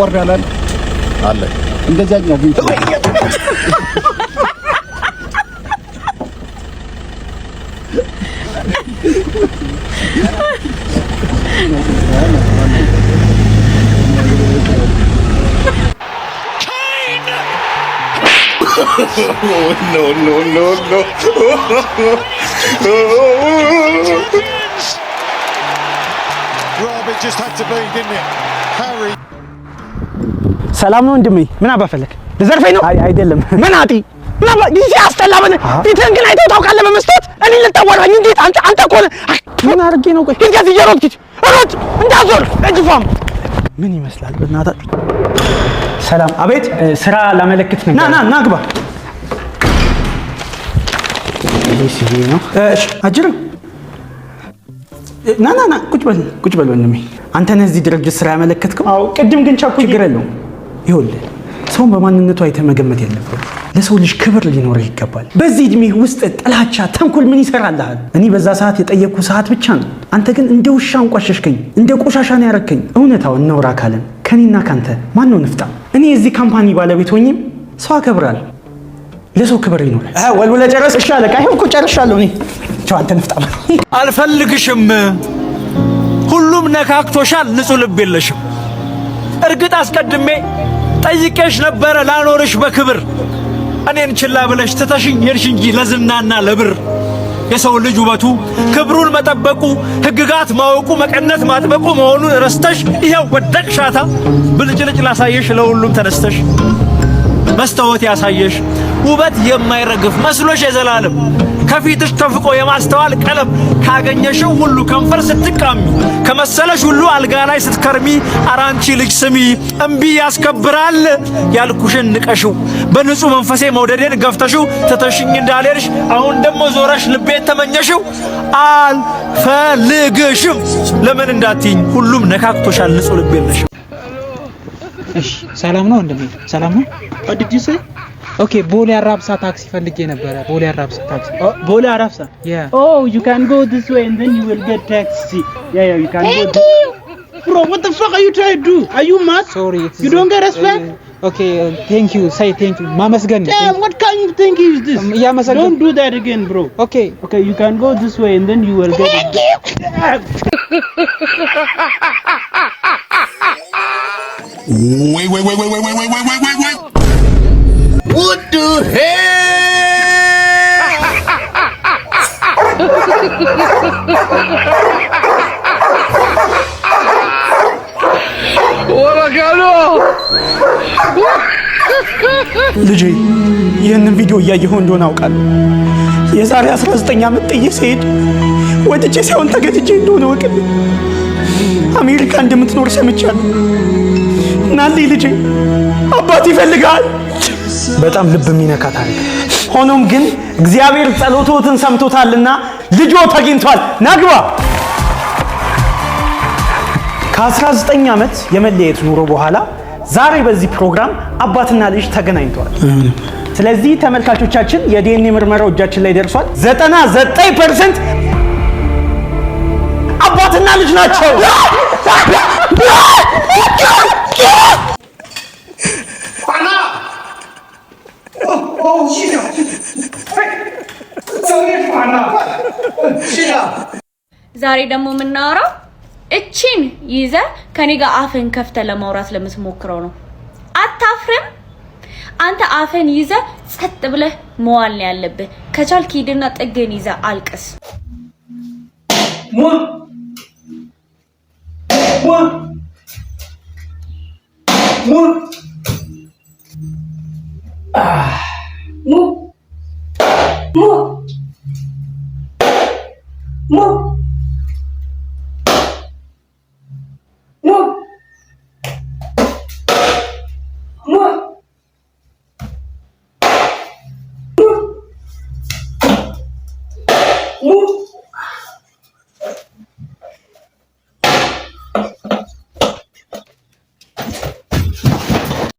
ወርዳላል አለ እንደዛኛ ግን no. Rob, it just had to be, didn't it? Harry. ሰላም ነው እንደምን ምን አባፈለክ ለዘርፈኝ ነው አይደለም ምን አጢ ምን አባ ዲሲ አስጠላበነ ፊትህን ግን አይተው ታውቃለህ በመስጠት እኔ ልታወራኝ እንዴት አንተ እኮ ምን አድርጌ ነው ቆይ እንዴት ይጀሮት ሮጥ እንዳዞር እጅፋም ምን ይመስላል በእናትህ ሰላም አቤት ስራ ላመለክት ነው ና ግባ እሺ ነው እሺ አጅር ና ቁጭ በል ወንድሜ አንተ ነህ እዚህ ድርጅት ስራ ያመለከትከው አዎ ቅድም ግን ቻኩ ችግር የለውም ይኸውልህ ሰውን በማንነቱ አይተህ መገመት የለብህም ለሰው ልጅ ክብር ሊኖርህ ይገባል በዚህ እድሜ ውስጥ ጥላቻ ተንኮል ምን ይሰራልሃል እኔ በዛ ሰዓት የጠየቅኩ ሰዓት ብቻ ነው አንተ ግን እንደ ውሻ አንቋሸሽከኝ እንደ ቆሻሻ ነው ያረከኝ እውነታው እናውራ ካለን ከኔና ካንተ ማን ነው ንፍጣ እኔ እዚህ ካምፓኒ ባለቤት ሆኜም ሰው አከብራለሁ ለሰው ክብር ይኖራል ወልወለ ጨረስ እሺ አለቃ ይሄው እኮ ጨርሻለሁ እኔ ቻው አንተ ንፍጣ አልፈልግሽም ሁሉም ነካክቶሻል ንጹህ ልብ የለሽም እርግጥ አስቀድሜ ጠይቄሽ ነበር ላኖርሽ በክብር እኔን ችላ ብለሽ ትተሽኝ ሄድሽ እንጂ ለዝናና ለብር የሰው ልጅ ውበቱ ክብሩን መጠበቁ ህግጋት ማወቁ መቀነት ማጥበቁ መሆኑን ረስተሽ ይሄው ወደቅሻታ ብልጭልጭ ላሳየሽ ለሁሉም ተነስተሽ መስታወት ያሳየሽ ውበት የማይረግፍ መስሎሽ የዘላለም ከፊትሽ ተፍቆ የማስተዋል ቀለም ካገኘሽው ሁሉ ከንፈር ስትቃሚ ከመሰለሽ ሁሉ አልጋ ላይ ስትከርሚ አራንቺ ልጅ ስሚ እምቢ ያስከብራል ያልኩሽን ንቀሽው በንጹህ መንፈሴ መውደዴን ገፍተሽው ተተሽኝ እንዳልሄድሽ አሁን ደሞ ዞረሽ ልቤት ተመኘሽው አልፈልግሽም ለምን እንዳትይኝ ሁሉም ነካክቶሻል ንጹህ ልብ የለሽም እሺ ሰላም ነው እንደምን ሰላም ነው what did you say okay ቦሌ አራብሳ ታክሲ ፈልጌ ነበር ቦሌ አራብሳ ታክሲ ቦሌ አራብሳ yeah oh you can go this way and then you will get taxi yeah you can go bro what the fuck are you trying to do are you mad sorry you don't get respect okay thank you say thank you mamasgan yeah what kind of thing is this don't do that again bro okay you can go this way and then you will get Wait. What the hell? ልጄ ይህንን ቪዲዮ እያየሁ እንደሆነ አውቃለሁ የዛሬ 19 ዓመት ጥዬ ስሄድ ወጥቼ ሳይሆን ተገድጄ እንደሆነ ወቅልኝ አሜሪካ እንደምትኖር ሰምቻለሁ ናልይ ልጄ አባት ይፈልጋል በጣም ልብ የሚነካ ታሪክ ሆኖም ግን እግዚአብሔር ጸሎቶትን ሰምቶታልና ልጆ ተገኝቷል ናግባ ከ19 ዓመት የመለየት ኑሮ በኋላ ዛሬ በዚህ ፕሮግራም አባትና ልጅ ተገናኝተዋል ስለዚህ ተመልካቾቻችን የዲኤንኤ ምርመራው እጃችን ላይ ደርሷል 99% አባትና ልጅ ናቸው ዛሬ ደግሞ የምናወራው እቺን ይዘ ከኔ ጋር አፍን ከፍተ ለማውራት ለምትሞክረው ነው አታፍርም አንተ አፍን ይዘ ጸጥ ብለህ መዋል ነው ያለብህ ከቻልክ ሂድና ጥግን ይዘ አልቅስ Mu